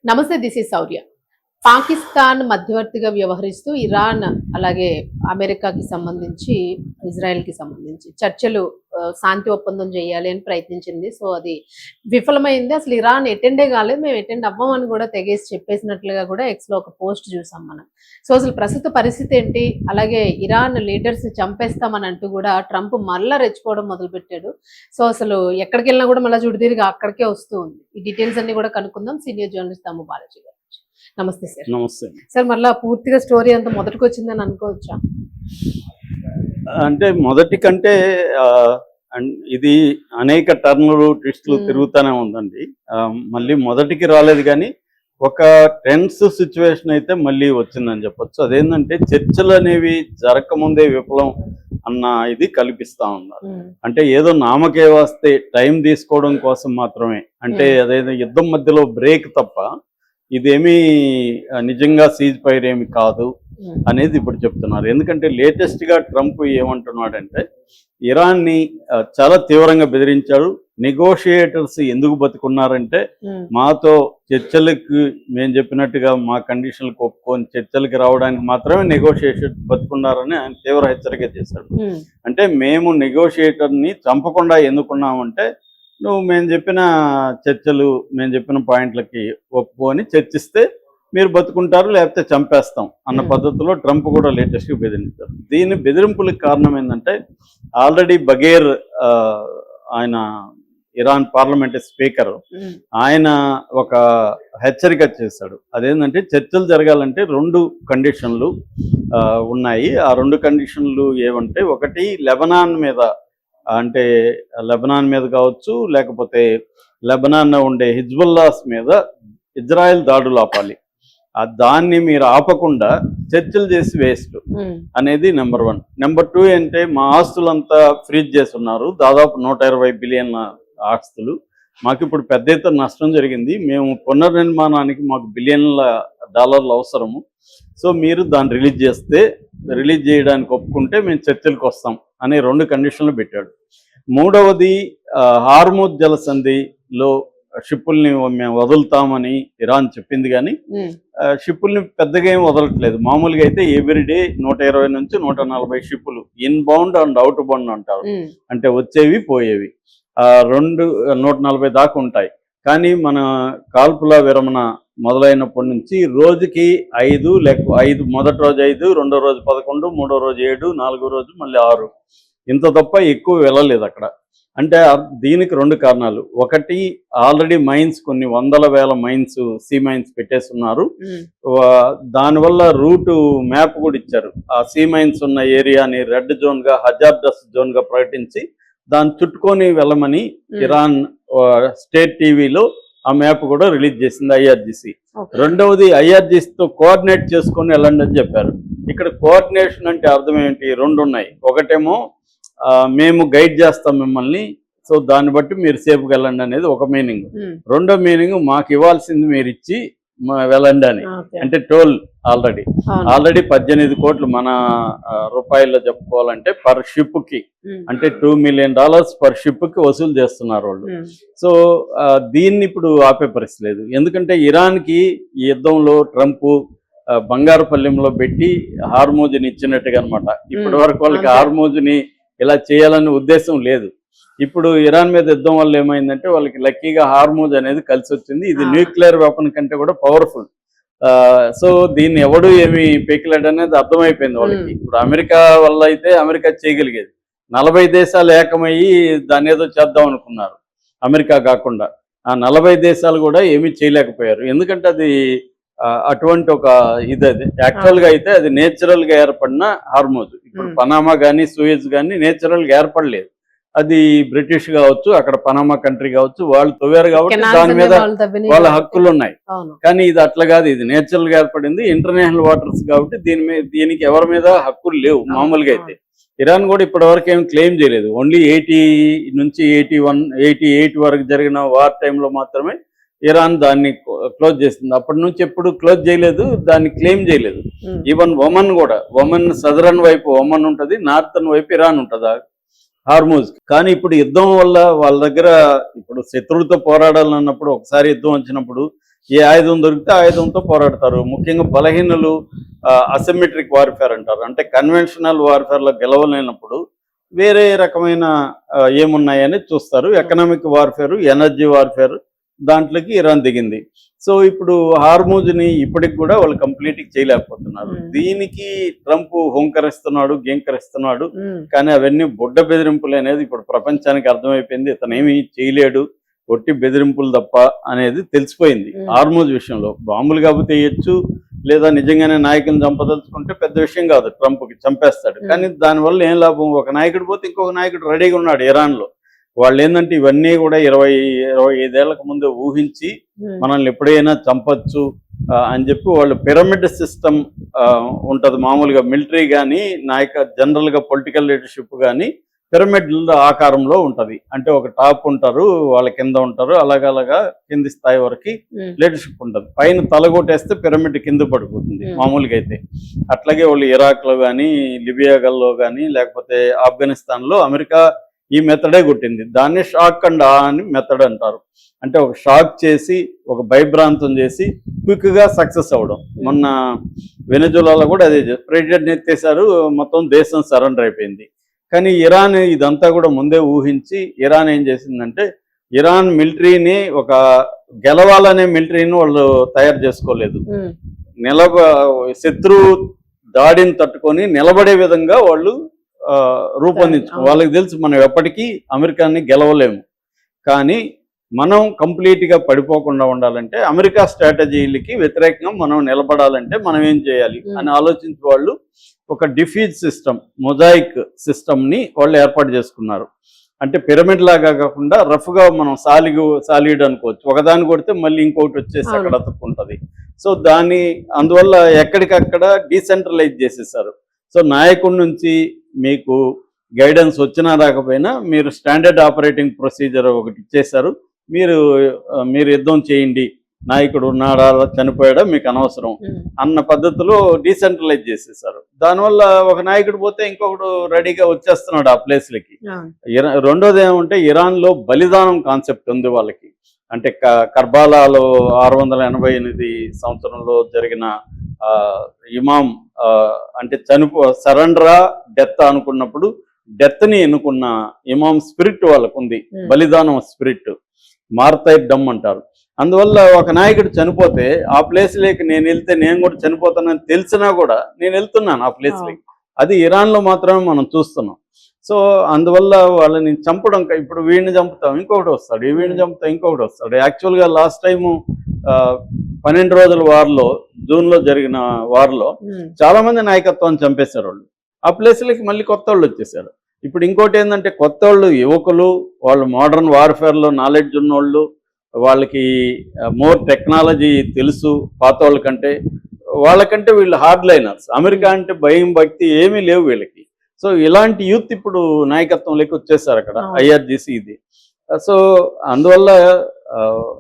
నమస్తే, this is శౌర్య. పాకిస్తాన్ మధ్యవర్తిగా వ్యవహరిస్తూ ఇరాన్ అలాగే అమెరికాకి సంబంధించి ఇజ్రాయెల్కి సంబంధించి చర్చలు శాంతి ఒప్పందం చేయాలి అని ప్రయత్నించింది. సో అది విఫలమైంది. అసలు ఇరాన్ అటెండే కాలేదు, మేము అటెండ్ అవ్వమని కూడా తెగేసి చెప్పేసినట్లుగా కూడా ఎక్స్లో ఒక పోస్ట్ చూసాం మనం. సో అసలు ప్రస్తుత పరిస్థితి ఏంటి, అలాగే ఇరాన్ లీడర్స్ చంపేస్తామని అంటూ కూడా ట్రంప్ మళ్ళా రెచ్చిపోవడం మొదలుపెట్టాడు. సో అసలు ఎక్కడికి వెళ్ళినా కూడా మళ్ళీ చుడితిరిగి అక్కడికే వస్తూ ఉంది. ఈ డీటెయిల్స్ అన్ని కూడా కనుక్కుందాం సీనియర్ జర్నలిస్ట్ తమ్ము బాలాజీ గారు. నమస్తే సార్. నమస్తే సార్, మళ్ళా పూర్తిగా స్టోరీ అంతా మొదటికి వచ్చిందని అనుకోవచ్చా? అంటే మొదటి కంటే ఇది అనేక టర్నులు ట్విస్టులు తిరుగుతూనే ఉందండి. మళ్ళీ మొదటికి రాలేదు, కానీ ఒక టెన్స్ సిచ్యువేషన్ అయితే మళ్ళీ వచ్చిందని చెప్పొచ్చు. అదేంటంటే చర్చలు అనేవి జరగకముందే విఫలం అన్న ఇది కల్పిస్తా ఉన్నారు. అంటే ఏదో నామకే వస్తే టైం తీసుకోవడం కోసం మాత్రమే, అంటే అదేదో యుద్ధం మధ్యలో బ్రేక్ తప్ప ఇదేమీ నిజంగా సీజ్ ఫైర్ ఏమి కాదు అనేది ఇప్పుడు చెప్తున్నారు. ఎందుకంటే లేటెస్ట్ గా ట్రంప్ ఏమంటున్నాడంటే ఇరాన్ని చాలా తీవ్రంగా బెదిరించాడు. నెగోషియేటర్స్ ఎందుకు బతుకున్నారంటే మాతో చర్చలకు మేము చెప్పినట్టుగా మా కండిషన్లకు ఒప్పుకొని చర్చలకి రావడానికి మాత్రమే నెగోషియేషన్ బతుకున్నారని ఆయన తీవ్ర హెచ్చరిక చేశాడు. అంటే మేము నెగోషియేటర్ని చంపకుండా ఎందుకున్నామంటే నువ్వు మేము చెప్పిన చర్చలు మేము చెప్పిన పాయింట్లకి ఒప్పుకొని చర్చిస్తే మీరు బతుకుంటారు, లేకపోతే చంపేస్తాం అన్న పద్ధతిలో ట్రంప్ కూడా లేటెస్ట్గా బెదిరించారు. దీని బెదిరింపులకు కారణం ఏంటంటే ఆల్రెడీ బగేర్ ఆయన ఇరాన్ పార్లమెంట్ స్పీకర్ ఆయన ఒక హెచ్చరిక చేశాడు. అదేంటంటే చర్చలు జరగాలంటే 2 కండిషన్లు ఉన్నాయి. ఆ 2 కండిషన్లు ఏమంటే, ఒకటి లెబనాన్ మీద, అంటే లెబనాన్ మీద కావచ్చు, లేకపోతే లెబనాన్లో ఉండే హిజ్బుల్లాస్ మీద ఇజ్రాయెల్ దాడులు ఆపాలి. దాన్ని మీరు ఆపకుండా చర్చలు చేసి వేస్ట్ అనేది నెంబర్ 1. నెంబర్ 2 అంటే మా ఆస్తులంతా ఫ్రీజ్ చేస్తున్నారు, దాదాపు 120 బిలియన్ల ఆస్తులు. మాకు ఇప్పుడు పెద్ద ఎత్తున నష్టం జరిగింది, మేము పునర్నిర్మాణానికి మాకు బిలియన్ల డాలర్లు అవసరము. సో మీరు దాన్ని రిలీజ్ చేయడానికి ఒప్పుకుంటే మేము చర్చలకు వస్తాం అనే 2 కండిషన్లు పెట్టాడు. మూడవది హార్ముజ్ జలసంధిలో షిప్పుల్ని మేము వదులుతామని ఇరాన్ చెప్పింది, కానీ షిప్పుల్ని పెద్దగా ఏం వదలట్లేదు. మామూలుగా అయితే ఎవ్రీడే 120 నుంచి 140 షిప్పులు ఇన్బౌండ్ అండ్ అవుట్ బౌండ్ అంటారు, అంటే వచ్చేవి పోయేవి 140 దాకా ఉంటాయి. కానీ మన కాల్పుల విరమణ మొదలైనప్పటి నుంచి రోజుకి 5 మొదటి రోజు 5, రెండో రోజు 11, మూడో రోజు 7, నాలుగో రోజు మళ్ళీ 6, ఇంత తప్ప ఎక్కువ వెళ్ళలేదు అక్కడ. అంటే దీనికి 2 కారణాలు. ఒకటి, ఆల్రెడీ మైన్స్ కొన్ని వందల వేల మైన్స్, సీ మైన్స్ పెట్టేస్తున్నారు. దానివల్ల రూటు మ్యాప్ కూడా ఇచ్చారు. ఆ సీ మైన్స్ ఉన్న ఏరియాని రెడ్ జోన్గా, హజార్డస్ జోన్గా ప్రకటించి దాన్ని చుట్టుకొని వెళ్ళమని ఇరాన్ స్టేట్ టీవీలో ఆ మ్యాప్ కూడా రిలీజ్ చేసింది ఐఆర్జీసీ. రెండవది, ఐఆర్జీసీతో కోఆర్డినేట్ చేసుకొని వెళ్ళండి అని చెప్పారు. ఇక్కడ కోఆర్డినేషన్ అంటే అర్థం ఏంటి? 2 ఉన్నాయి. ఒకటేమో మేము గైడ్ చేస్తాం మిమ్మల్ని, సో దాన్ని బట్టి మీరు సేఫ్గా వెళ్ళండి అనేది ఒక మీనింగ్. రెండో మీనింగ్, మాకు ఇవ్వాల్సింది మీరు ఇచ్చి వెళ్ళండి అని. అంటే టోల్ ఆల్రెడీ 18 కోట్లు మన రూపాయల్లో చెప్పుకోవాలంటే పర్ షిప్ కి, అంటే $2 మిలియన్ పర్ షిప్ కి వసూలు చేస్తున్నారు వాళ్ళు. సో దీన్ని ఇప్పుడు ఆపే పరిస్థితి లేదు. ఎందుకంటే ఇరాన్కి ఈ యుద్ధంలో ట్రంప్ బంగారు పల్లెంలో పెట్టి హార్మోజ్ని ఇచ్చినట్టుగా అనమాట. ఇప్పటి వరకు వాళ్ళకి హార్మోజ్ని ఇలా చేయాలనే ఉద్దేశం లేదు. ఇప్పుడు ఇరాన్ మీద యుద్ధం వల్ల ఏమైందంటే వాళ్ళకి లక్కీగా హార్మోజ్ అనేది కలిసి వచ్చింది. ఇది న్యూక్లియర్ వెపన్ కంటే కూడా పవర్ఫుల్. సో దీన్ని ఎవడు ఏమి పీకలేడు అనేది అర్థమైపోయింది వాళ్ళకి. ఇప్పుడు అమెరికా వల్ల అయితే అమెరికా చేయగలిగేది, 40 దేశాలు ఏకమయ్యి దాన్ని ఏదో చేద్దాం అనుకున్నారు అమెరికా కాకుండా. ఆ 40 దేశాలు కూడా ఏమీ చేయలేకపోయారు. ఎందుకంటే అది అటువంటి ఒక ఇది, అది యాక్చువల్గా అయితే అది నేచురల్గా ఏర్పడిన హార్మోజ్. ఇప్పుడు పనామా కానీ సూయజ్ కానీ నేచురల్గా ఏర్పడలేదు. అది బ్రిటిష్ కావచ్చు, అక్కడ పనామా కంట్రీ కావచ్చు, వాళ్ళు తవ్వారు కాబట్టి దాని మీద వాళ్ళ హక్కులు ఉన్నాయి. కానీ ఇది అట్లా కాదు, ఇది నేచురల్ గా ఏర్పడింది, ఇంటర్నేషనల్ వాటర్స్ కాబట్టి దీనికి ఎవరి మీద హక్కులు లేవు మామూలుగా అయితే. ఇరాన్ కూడా ఇప్పటి వరకు ఏం క్లెయిమ్ చేయలేదు. ఓన్లీ 80 నుంచి 88 వరకు జరిగిన వార్ టైంలో మాత్రమే ఇరాన్ దాన్ని క్లోజ్ చేసింది. అప్పటి నుంచి ఎప్పుడు క్లోజ్ చేయలేదు, దాన్ని క్లెయిమ్ చేయలేదు. ఈవెన్ ఒమన్ సదరన్ వైపు ఒమన్ ఉంటుంది, నార్థన్ వైపు ఇరాన్ ఉంటుంది హార్మూజ్. కానీ ఇప్పుడు యుద్ధం వల్ల వాళ్ళ దగ్గర ఇప్పుడు శత్రువులతో పోరాడాలన్నప్పుడు, ఒకసారి యుద్ధం వచ్చినప్పుడు ఏ ఆయుధం దొరికితే ఆయుధంతో పోరాడతారు. ముఖ్యంగా బలహీనులు అసిమెట్రిక్ వార్ఫేర్ అంటారు. అంటే కన్వెన్షనల్ వార్ఫేర్లో గెలవలేనప్పుడు వేరే రకమైన ఏమున్నాయని చూస్తారు. ఎకనామిక్ వార్ఫేర్, ఎనర్జీ వార్ఫేర్ దాంట్లోకి ఇరాన్ దిగింది. సో ఇప్పుడు హార్మూజ్ని ఇప్పటికి కూడా వాళ్ళు కంప్లీట్గా చేయలేకపోతున్నారు. దీనికి ట్రంప్ హుంకరిస్తున్నాడు, గేంకరిస్తున్నాడు. కానీ అవన్నీ బుడ్డ బెదిరింపులు అనేది ఇప్పుడు ప్రపంచానికి అర్థమైపోయింది. ఇతనేమీ చేయలేడు, ఒట్టి బెదిరింపులు తప్ప అనేది తెలిసిపోయింది. హార్మూజ్ విషయంలో బాంబులు కాకపోతే వేయచ్చు, లేదా నిజంగానే నాయకులను చంపదలుచుకుంటే పెద్ద విషయం కాదు, ట్రంప్కి చంపేస్తాడు. కానీ దానివల్ల ఏం లాభం? ఒక నాయకుడు పోతే ఇంకొక నాయకుడు రెడీగా ఉన్నాడు ఇరాన్లో. వాళ్ళు ఏంటంటే ఇవన్నీ కూడా 25 ఏళ్లకు ముందే ఊహించి మనల్ని ఎప్పుడైనా చంపచ్చు అని చెప్పి వాళ్ళు పిరమిడ్ సిస్టమ్ ఉంటుంది. మామూలుగా మిలిటరీ కానీ జనరల్గా పొలిటికల్ లీడర్షిప్ కానీ పిరమిడ్ ఆకారంలో ఉంటది. అంటే ఒక టాప్ ఉంటారు, వాళ్ళ కింద ఉంటారు, అలాగలాగా కింది స్థాయి వరకు లీడర్షిప్ ఉంటుంది. పైన తలగొట్టేస్తే పిరమిడ్ కింద పడిపోతుంది మామూలుగా అయితే. అట్లాగే వాళ్ళు ఇరాక్లో కానీ, లిబియాలో కానీ, లేకపోతే ఆఫ్ఘనిస్తాన్లో అమెరికా ఈ మెథడే కొట్టింది. దాన్ని షాక్ అండ్ అని మెథడ్ అంటారు. అంటే ఒక షాక్ చేసి, ఒక భయభ్రాంతం చేసి క్విక్గా సక్సెస్ అవ్వడం. మొన్న వెనజులాలో కూడా అదే ప్రెసిడెంట్ ఎత్తేసారు, మొత్తం దేశం సరెండర్ అయిపోయింది. కానీ ఇరాన్ ఇదంతా కూడా ముందే ఊహించి ఇరాన్ ఏం చేసిందంటే, ఇరాన్ మిలిటరీని ఒక గెలవాలనే మిలిటరీని వాళ్ళు తయారు చేసుకోలేదు. శత్రువు దాడిని తట్టుకొని నిలబడే విధంగా వాళ్ళు రూపొందించుకో. వాళ్ళకి తెలుసు మనం ఎప్పటికీ అమెరికాని గెలవలేము, కానీ మనం కంప్లీట్గా పడిపోకుండా ఉండాలంటే, అమెరికా స్ట్రాటజీలకి వ్యతిరేకంగా మనం నిలబడాలంటే మనం ఏం చేయాలి అని ఆలోచించి వాళ్ళు ఒక డిఫీజ్ సిస్టమ్, మొజాయిక్ సిస్టమ్ని వాళ్ళు ఏర్పాటు చేసుకున్నారు. అంటే పిరమిడ్ లాగా కాకుండా రఫ్గా మనం సాలిడ్ అనుకోవచ్చు. ఒకదాన్ని కొడితే మళ్ళీ ఇంకొకటి వచ్చేసి అక్కడ అతుక్కుంటుంది. సో అందువల్ల ఎక్కడికక్కడ డీసెంట్రలైజ్ చేసేసారు. సో నాయకుడి నుంచి మీకు గైడెన్స్ వచ్చినా రాకపోయినా మీరు స్టాండర్డ్ ఆపరేటింగ్ ప్రొసీజర్ ఒకటి ఇచ్చేశారు. మీరు యుద్ధం చేయండి, నాయకుడు ఉన్నాడా చనిపోయాడా మీకు అనవసరం అన్న పద్ధతిలో డీసెంట్రలైజ్ చేసేసారు. దానివల్ల ఒక నాయకుడు పోతే ఇంకొకడు రెడీగా వచ్చేస్తున్నాడు ఆ ప్లేస్లకి. రెండోది ఏమంటే, ఇరాన్లో బలిదానం కాన్సెప్ట్ ఉంది వాళ్ళకి. అంటే కర్బాలాలో 688 సంవత్సరంలో జరిగిన ఇమాం అంటే సరెండరా డెత్ అనుకున్నప్పుడు డెత్ని ఎన్నుకున్న ఇమాం స్పిరిట్ వాళ్ళకు ఉంది, బలిదానం స్పిరిట్, మార్తైర్ డమ్ అంటారు. అందువల్ల ఒక నాయకుడు చనిపోతే ఆ ప్లేస్లోకి నేను వెళ్తే నేను కూడా చనిపోతానని తెలిసినా కూడా నేను వెళ్తున్నాను ఆ ప్లేస్లోకి. అది ఇరాన్లో మాత్రమే మనం చూస్తున్నాం. సో అందువల్ల వాళ్ళని చంపడం, ఇప్పుడు వీడిని చంపుతాం ఇంకొకటి వస్తాడు, వీడిని చంపుతాం ఇంకొకటి వస్తాడు. యాక్చువల్గా లాస్ట్ టైము 12 రోజుల వార్లో, జూన్లో జరిగిన వార్లో చాలా మంది నాయకత్వాన్ని చంపేశారు వాళ్ళు. ఆ ప్లేస్లకి మళ్ళీ కొత్త వాళ్ళు వచ్చేసారు. ఇప్పుడు ఇంకోటి ఏంటంటే, కొత్త వాళ్ళు యువకులు, వాళ్ళు మోడర్న్ వార్ఫేర్లో నాలెడ్జ్ ఉన్నోళ్ళు, వాళ్ళకి మోర్ టెక్నాలజీ తెలుసు పాత వాళ్ళకంటే వీళ్ళు హార్డ్ లైనర్స్. అమెరికా అంటే భయం భక్తి ఏమీ లేవు వీళ్ళకి. సో ఇలాంటి యూత్ ఇప్పుడు నాయకత్వంలోకి వచ్చేసారు అక్కడ, ఐఆర్జీసీ ఇది. సో అందువల్ల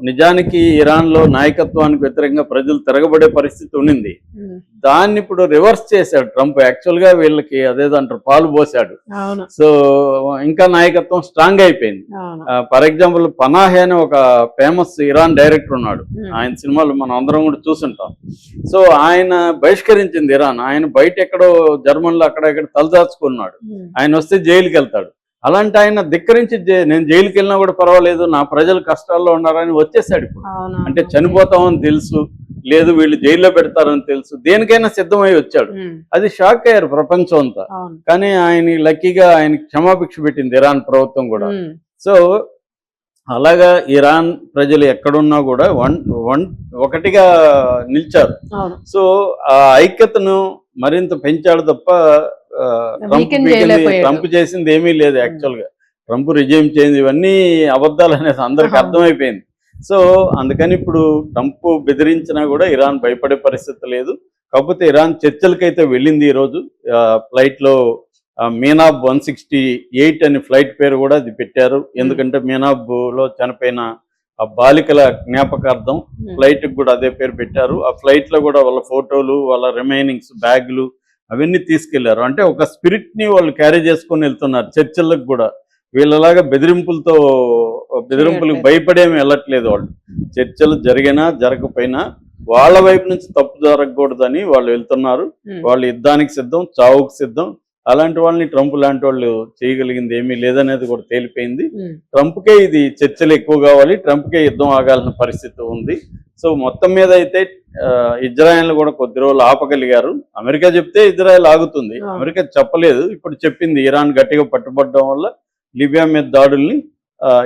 నిజానికి ఇరాన్లో నాయకత్వానికి వ్యతిరేకంగా ప్రజలు తిరగబడే పరిస్థితి ఉండింది. దాన్ని ఇప్పుడు రివర్స్ చేశాడు ట్రంప్. యాక్చువల్గా వీళ్ళకి అదేదంటారు, పాలు పోసాడు. సో ఇంకా నాయకత్వం స్ట్రాంగ్ అయిపోయింది. ఫర్ ఎగ్జాంపుల్ పనాహే అని ఒక ఫేమస్ ఇరాన్ డైరెక్టర్ ఉన్నాడు, ఆయన సినిమాలు మనం అందరం కూడా చూసుంటాం. సో ఆయన బహిష్కరించింది ఇరాన్. ఆయన బయట ఎక్కడో జర్మన్లో అక్కడ తలదాచుకున్నాడు. ఆయన వస్తే జైలుకి వెళ్తాడు. అలాంటి ఆయన ధిక్కరించి నేను జైలుకి వెళ్ళినా కూడా పర్వాలేదు, నా ప్రజలు కష్టాల్లో ఉన్నారని వచ్చేసాడు ఇప్పుడు. అంటే చనిపోతామని తెలుసు, లేదు వీళ్ళు జైల్లో పెడతారని తెలుసు, దేనికైనా సిద్ధమై వచ్చాడు. అది షాక్ అయ్యారు ప్రపంచం అంతా. కానీ ఆయన లక్కీగా ఆయనకి క్షమాభిక్ష పెట్టింది ఇరాన్ ప్రభుత్వం కూడా. సో అలాగా ఇరాన్ ప్రజలు ఎక్కడున్నా కూడా ఒకటిగా నిలిచారు. సో ఆ ఐక్యతను మరింత పెంచాడు తప్ప ట్రంప్ చేసింది ఏమీ లేదు. యాక్చువల్గా ట్రంప్ రిజైమ్ చేంజ్ ఇవన్నీ అబద్ధాలు అనేది అందరికి అర్థమైపోయింది. సో అందుకని ఇప్పుడు ట్రంప్ బెదిరించినా కూడా ఇరాన్ భయపడే పరిస్థితి లేదు. కాకపోతే ఇరాన్ చర్చలకైతే వెళ్ళింది. ఈరోజు ఫ్లైట్లో మీనాబ్ 168 అని ఫ్లైట్ పేరు కూడా అది పెట్టారు. ఎందుకంటే మీనాబ్లో చనిపోయిన ఆ బాలికల జ్ఞాపకార్థం ఫ్లైట్కి కూడా అదే పేరు పెట్టారు. ఆ ఫ్లైట్లో కూడా వాళ్ళ ఫోటోలు, వాళ్ళ రిమైనింగ్స్, బ్యాగులు అవన్నీ తీసుకెళ్లారు. అంటే ఒక స్పిరిట్ని వాళ్ళు క్యారీ చేసుకొని వెళ్తున్నారు చర్చలకు కూడా. వీళ్ళలాగా బెదిరింపులతో బెదిరింపులకు భయపడేమి వెళ్ళట్లేదు. వాళ్ళు చర్చలు జరిగినా జరగకపోయినా వాళ్ళ వైపు నుంచి తప్పు జరగకూడదని వాళ్ళు వెళ్తున్నారు. వాళ్ళు యుద్ధానికి సిద్ధం, చావుకు సిద్ధం. అలాంటి వాళ్ళని ట్రంప్ లాంటి వాళ్ళు చేయగలిగింది ఏమీ లేదనేది కూడా తేలిపోయింది. ట్రంప్కే ఇది చర్చలు ఎక్కువ కావాలి, ట్రంప్కే యుద్ధం ఆగాల్సిన పరిస్థితి ఉంది. సో మొత్తం మీద అయితే ఇజ్రాయెల్ కూడా కొద్ది రోజులు ఆపగలిగారు. అమెరికా చెప్తే ఇజ్రాయెల్ ఆగుతుంది, అమెరికా చెప్పలేదు. ఇప్పుడు చెప్పింది ఇరాన్ గట్టిగా పట్టుబడడం వల్ల లిబియా మీద దాడుల్ని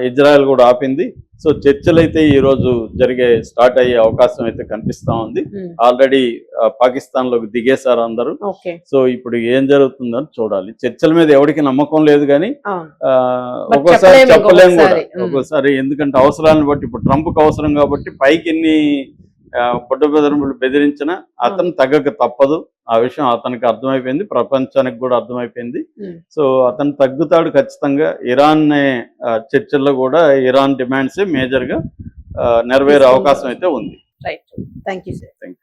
ఇజ్రాయెల్ కూడా ఆపింది. సో చర్చలు అయితే ఈ రోజు స్టార్ట్ అయ్యే అవకాశం అయితే కనిపిస్తా ఉంది. ఆల్రెడీ పాకిస్తాన్ లోకి దిగేశారు అందరూ. సో ఇప్పుడు ఏం జరుగుతుందని చూడాలి. చర్చల మీద ఎవరికి నమ్మకం లేదు కానీ ఒక్కోసారి చెప్పలేము కూడా. ఒక్కోసారి ఎందుకంటే అవసరాలను బట్టి, ఇప్పుడు ట్రంప్కి అవసరం కాబట్టి పైకి ఎన్ని బుడ్డ బెదిరింపులు బెదిరించినా అతను తగ్గక తప్పదు. ఆ విషయం అతనికి అర్థమైపోయింది, ప్రపంచానికి కూడా అర్థమైపోయింది. సో అతను తగ్గుతాడు ఖచ్చితంగా. ఇరాన్ చర్చల్లో కూడా ఇరాన్ డిమాండ్సే మేజర్ గా నెరవేరే అవకాశం అయితే ఉంది. Right, thank you sir.